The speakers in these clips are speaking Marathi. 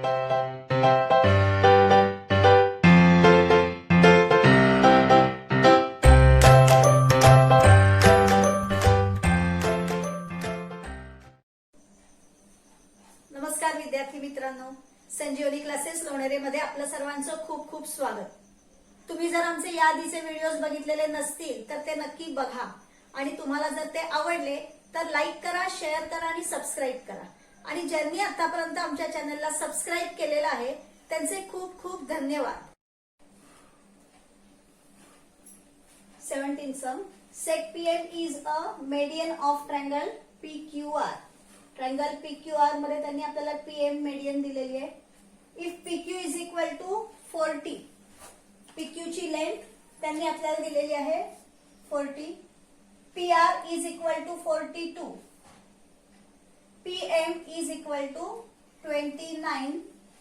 नमस्कार विद्यार्थी मित्रांनो, संजीवनी क्लासेस लोणेरे मध्ये आपलं सर्वांचं खूप खूप स्वागत. तुम्ही जर आमचे याआधीचे व्हिडिओज बघितलेले नसतील तर ते नक्की बघा आणि तुम्हाला जर ते आवडले तर लाईक करा, शेअर करा आणि सबस्क्राईब करा. आणि ज्यांनी आतापर्यंत आमच्या चॅनलला सबस्क्राईब केलेलं आहे त्यांचे खूप खूप धन्यवाद. 17 sum. Sec PM is a median of triangle PQR. Triangle PQR मध्ये त्यांनी आपल्याला PM मेडियन दिलेली आहे. If PQ is equal to 40, PQ ची लेंथ त्यांनी आपल्याला दिलेली आहे 40. PR is equal to 42, PM is equal to 29.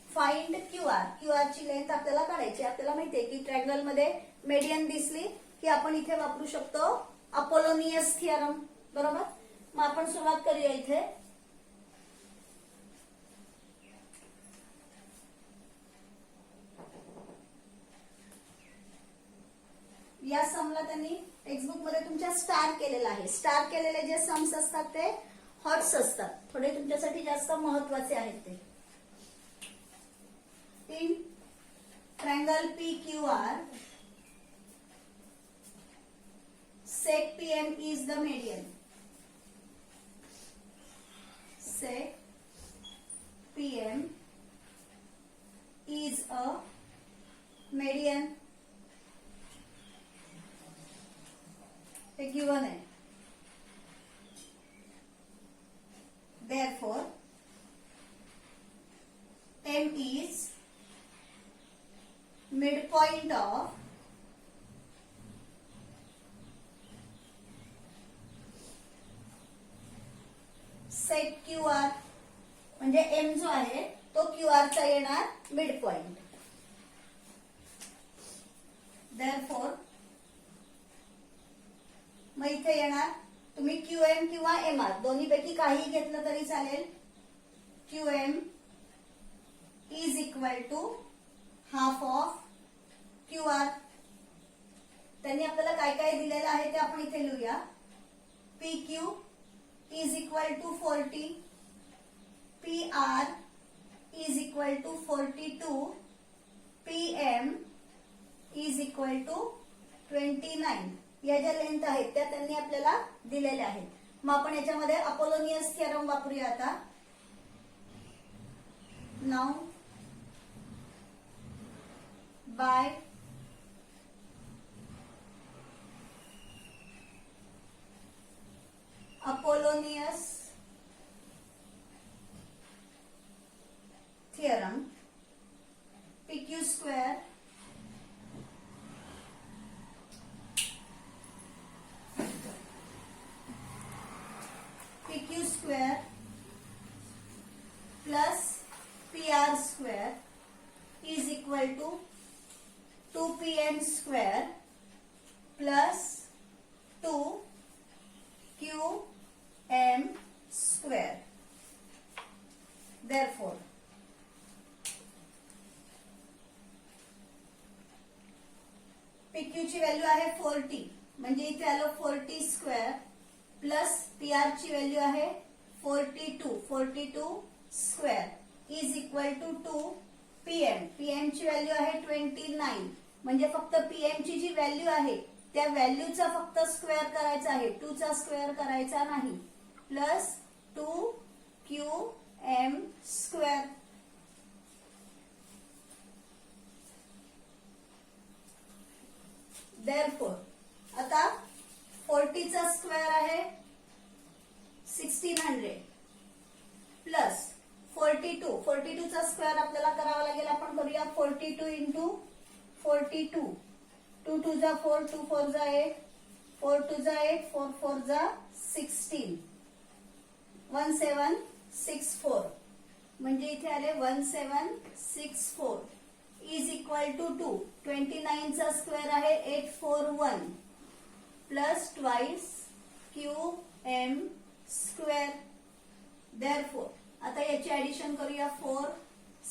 Find QR. QR ची लेंथ आपल्याला काढायची. आपल्याला माहितीये की ट्रायंगल मध्ये मेडियन दिसली की आपण इथे वापरू शकतो अपोलोनियस थिअरम, बरोबर. मग आपण सुरुवात करूया. इथे या समला त्यांनी टेक्स्टबुक मध्ये तुमच्या स्टार केलेला आहे. स्टार केलेले जे सम्स असतात ते हॉट्स असतात, थोडे तुमच्यासाठी जास्त महत्वाचे आहेत ते. In triangle PQR, sec PM is the median. Sec PM is a median. Given है. Therefore, M is midpoint of sec QR. म्हणजे M जो आहे तो QR चा येणार मिड पॉइंट. Therefore, मग इथे येणार तुम्ही QM किंवा MR दोन्हीपैकी काही घेतलं तरी चालेल. QM is equal to half of QR. त्यांनी आपल्याला काय काय दिलेलं आहे ते आपण इथे लिहूया. PQ is equal to 40, PR is equal to 42, PM is equal to 29. या ज्या लेंथ आहेत त्या त्यांनी आपल्याला दिलेल्या आहेत. मग आपण याच्यामध्ये अपोलोनियस थिअरम वापरूया आता. Now by Apollonius theorem, PQ square square plus PR square is equal to 2PM square plus 2QM square. Therefore, PQ ची व्हॅल्यू आहे 40, म्हणजे इथे आलो 40 स्क्वेअर प्लस PR ची व्हॅल्यू आहे 42 square is equal to 2PM. PM ची व्हॅल्यू आहे 29, म्हणजे फक्त PM ची जी व्हॅल्यू आहे त्या व्हॅल्यूचा फक्त स्क्वेअर करायचा आहे, 2 चा स्क्वेअर करायचा नाही. Plus 2QM square. Therefore, आता 40 चा स्क्वेअर आहे 1600 प्लस 42 चा स्क्वेअर आपल्याला करावा लागेल. आपण करूया 42 इंटू 42. 2 2 जा 4, 2 4 जा 8, 4 2 जा 8, 4 4 जा 16, 1764. म्हणजे इथे आले 1764 इज इक्वल टू 2. 29 चा स्क्वेअर आहे 841 plus twice QM square. Therefore, आता याची ऍडिशन करूया 4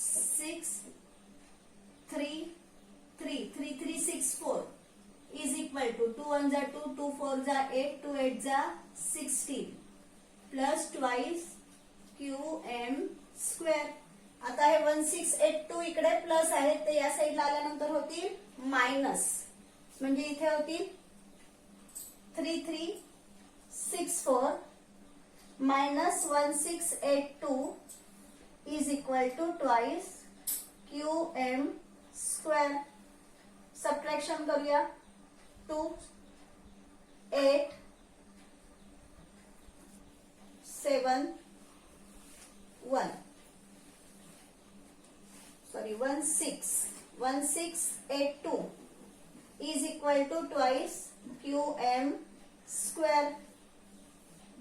6 3 3 3 3 6 4 is equal to 2 1 जा 2 2 4 जा 8 2 8 जा 16 प्लस ट्वाइस QM स्क्वेअर. आता हे 1682 इकडे प्लस आहेत ते या साईडला आल्यानंतर होतील मायनस, म्हणजे इथे होतील 3364 minus 1682 is equal to twice QM square. Subtraction करूया. 2 8 7 1 sorry 1682 is equal to twice QM square.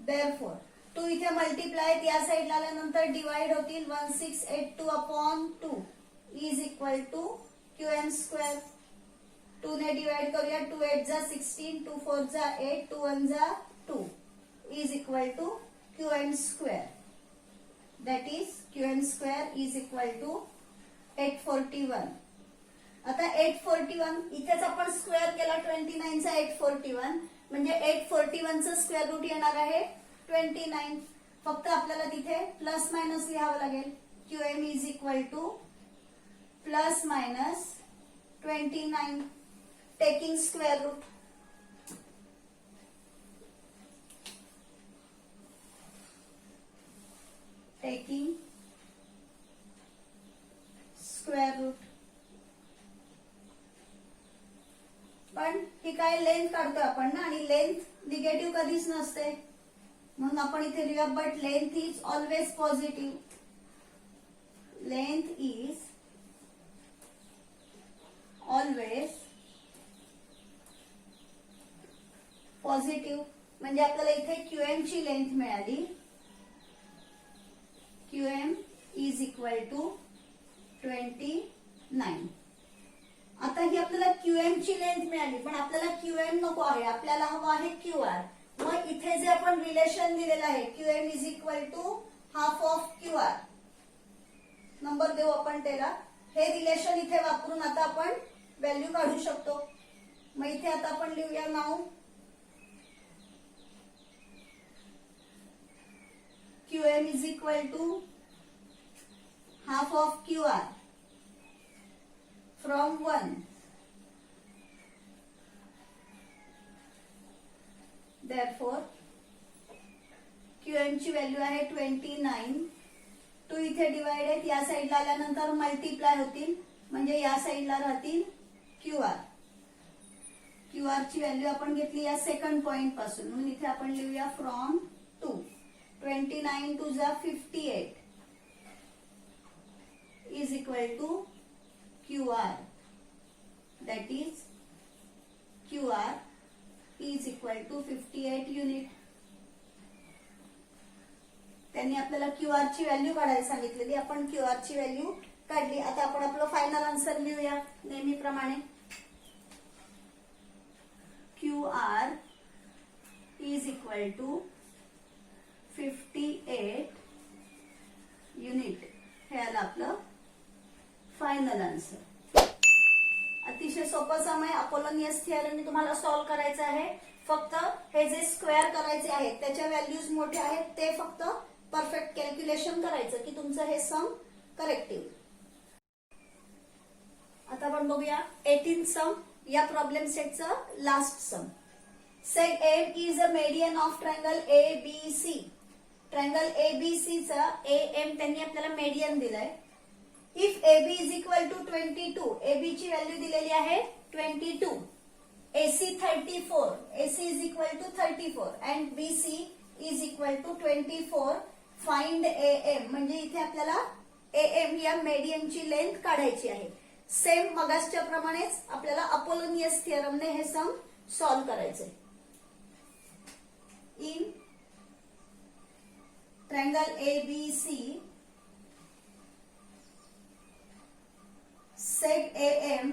Therefore 2 इथे मल्टिप्लाय या साईडला आल्यानंतर डिवाइड होतील 1682 upon 2 is equal to QM square. 2 ने डिवाइड करूया. 2 8 जा 16 2 4 जा 8 2 1 जा 2 is equal to QM square. That is QM square is equal to 841. आता 841 इथेच आपण स्क्वेअर केला 29 चा 841 म्हणजे 841 चं स्क्वेअर रूट येणार आहे 29. फक्त आपल्याला तिथे प्लस मायनस लिहावं लागेल. QM is equal to plus minus 29 taking square root. Taking square root. पण ही काय लेंथ काढतोय आपण ना, आणि लेंथ निगेटिव्ह कधीच नसते म्हणून आपण इथे लिहूया. But length is always positive. Length is always positive म्हणजे आपल्याला इथे QM ची लेंथ मिळाली. QM is equal to 29. आता ही आपल्याला QM ची लेंथ मिळाली पण आपल्याला QM नको आहे, आपल्याला हवा आहे QR. मग इथे जे आपण रिलेशन दिलेलं आहे QM is equal to half of QR number देऊ आपण त्याला. हे रिलेशन इथे वापरून आता आपण व्हॅल्यू काढू शकतो. मग इथे आता आपण लिहूया नाव QM is equal to half of QR from 1. Therefore, QM ची व्हॅल्यू आहे 29. 2 इथे डिवाइड आहेत या साईडला आल्यानंतर मल्टिप्लाय होतील म्हणजे या साईडला राहतील QR. QR ची व्हॅल्यू आपण घेतली या सेकंड पॉइंट पासून म्हणून इथे आपण लिहूया from 2. 29 to the 58 is equal to QR. That is QR is equal to 58 unit. त्यांनी आपल्याला QR ची व्हॅल्यू काढायला सांगितलेली. आपण QR ची व्हॅल्यू काढली. आता आपण आपलं फायनल आन्सर लिहूया नेहमीप्रमाणे. QR is equal to 58 unit. हे आलं आपलं फायनल आन्सर. अतिशय सोपं सम आहे. अपोलोनियस थिअरम तुम्हाला सॉल्व्ह करायचं आहे. फक्त हे जे स्क्वेअर करायचे आहेत त्याच्या व्हॅल्यूज मोठ्या आहेत ते फक्त परफेक्ट कॅल्क्युलेशन करायचं की तुमचं हे सम करेक्टिव्ह. आता आपण बघूया 18 सम या प्रॉब्लेम सेटचं लास्ट सम. सेट AM is a median of triangle ABC. Triangle ABC चा AM त्यांनी आपल्याला मेडियन दिलाय. If AB is equal to 22, AB ची व्हॅल्यू दिलेली आहे 22, AC 34, AC is equal to 34 and BC is equal to 24. Find AM म्हणजे इथे आपल्याला AM या मेडियनची लेंथ काढायची आहे. सेम मगासच्या प्रमाणेच आपल्याला अपोलोनियस थिअरमने हे सम सॉल्व्ह करायचे. In triangle ABC, set AM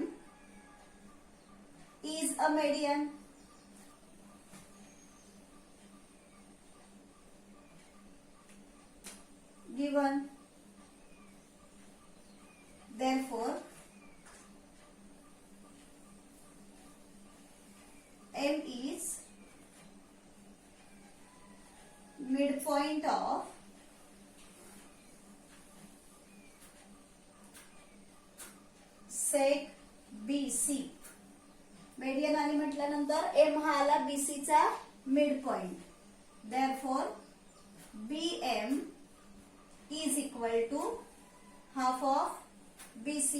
is a median. Given therefore M is midpoint of set BC. Median आली म्हटल्यानंतर M हा आला BC चा mid point. therefore BM is equal to half of BC.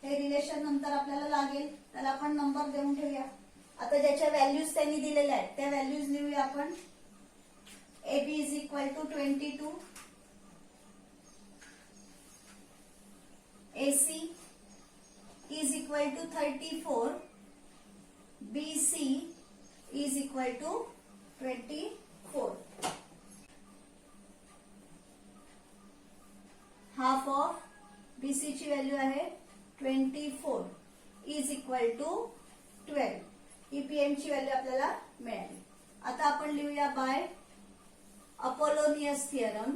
हे रिलेशन नंतर आपल्याला लागेल, त्याला आपण नंबर देऊन ठेवूया. आता ज्याच्या व्हॅल्यूज त्यांनी दिलेल्या आहेत त्या व्हॅल्यूज लिहूया आपण. AB is equal to 22, AC is equal to 34, BC is equal to 24. Half of BC ची व्हॅल्यू आहे 24 is equal to 12. ही PM ची व्हॅल्यू आपल्याला मिळाली. आता आपण लिहूया by Apollonius theorem.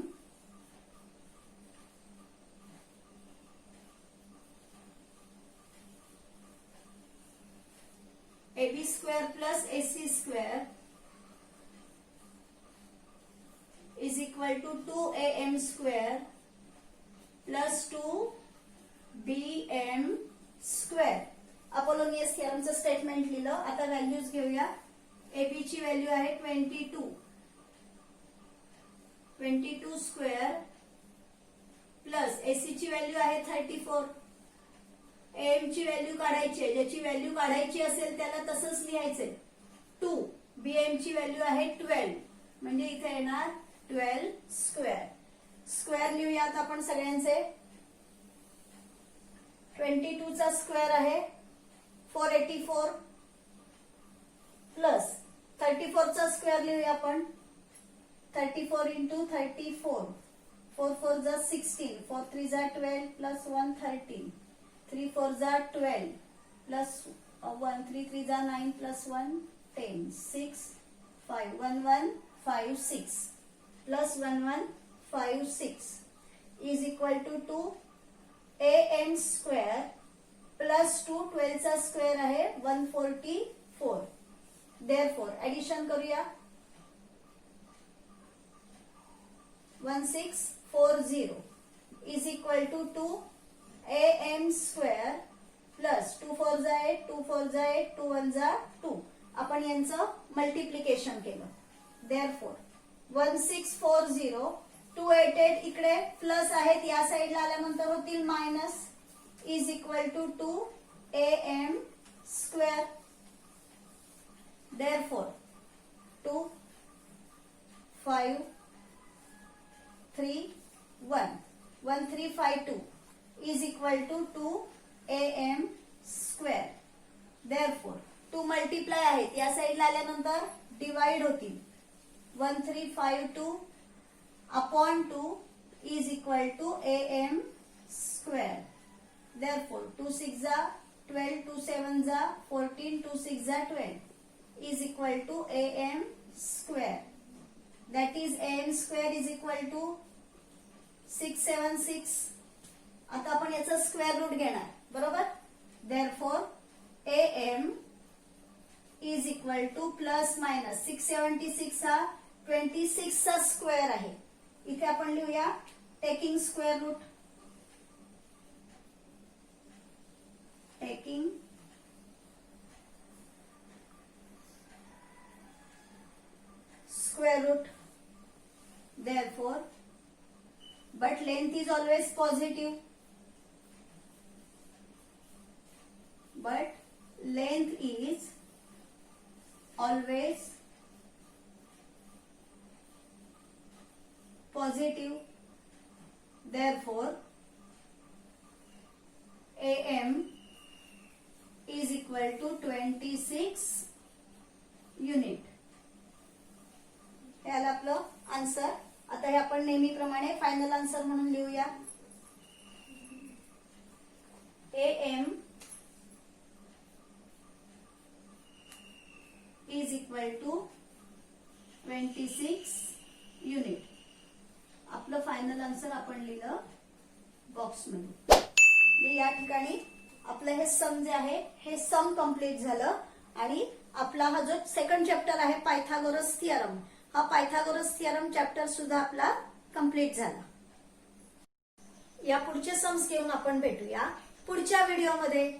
AB square plus AC square is equal to 2AM square plus 2BM square. Apollonius थिअरमचं स्टेटमेंट लिहिलं. आता व्हॅल्यूज घेऊया. AB ची व्हॅल्यू आहे 22 स्क्वेअर प्लस AC ची व्हॅल्यू आहे 34. AM ची व्हॅल्यू काढायची आहे, ज्याची व्हॅल्यू काढायची असेल त्याला तसंच लिहायचंय 2. BM ची व्हॅल्यू आहे 12, म्हणजे इथे येणार 12 स्क्वेअर. स्क्वेअर लिहूयात आपण सगळ्यांचे. 22 चा स्क्वेअर आहे 484 प्लस 34 चा स्क्वेअर लिहूया आपण. 34 into 34, 4 4 जा 16, 4 3 जा 12 plus 1 13, 3 4 जा 12 plus 1, 3 3 जा 9 plus 1 10, 6 5 1 1 5 6 plus 1 1 5 6 is equal to 2AM square plus 2 12 चा स्क्वेअर आहे 144. therefore ऍडिशन करूया. 1640 is equal to 2AM square plus 2 4 जा 8, 2 4 जा 8, 2 1 जा 2. आपण यांचं मल्टिप्लिकेशन केलं. therefore 1640, 288 इकडे प्लस आहेत, या साईडला आल्यानंतर होतील minus, is equal to 2AM square. therefore 2 5 3 1 1352 is equal to 2AM square. therefore 2 multiply आहेत, या साईडला आल्यानंतर डिवाइड होतील. 1352 upon 2 is equal to AM square. therefore 2 6 जा 12, 2 7 जा 14, 2 6 जा 12 is equal to AM square. that is AM square is equal to 676. आता आपण याचा स्क्वेअर रूट घेणार, बरोबर. therefore AM is equal to plus minus 676 हा 26 चा स्क्वेअर आहे. इथे आपण लिहूया taking square root. Taking square root. therefore but length is always positive, but length is always positive. therefore AM is equal to 26 unit. हे आलं आपलं आन्सर. आता हे आपण नेहमीप्रमाणे फायनल आन्सर म्हणून लिहूया. AM is equal to 26 unit. आपलं फायनल आन्सर आपण लिहिलं बॉक्समध्ये. या ठिकाणी आपलं हे सम जे आहे हे सम कम्प्लीट झालं आणि आपला हा जो सेकंड चॅप्टर आहे पायथागोरस थिअरम, हा पायथागोरस थिअरम चॅप्टर सुद्धा आपला कम्प्लीट झाला. या पुढचे सम्स घेऊन आपण भेटूया पुढच्या व्हिडिओमध्ये.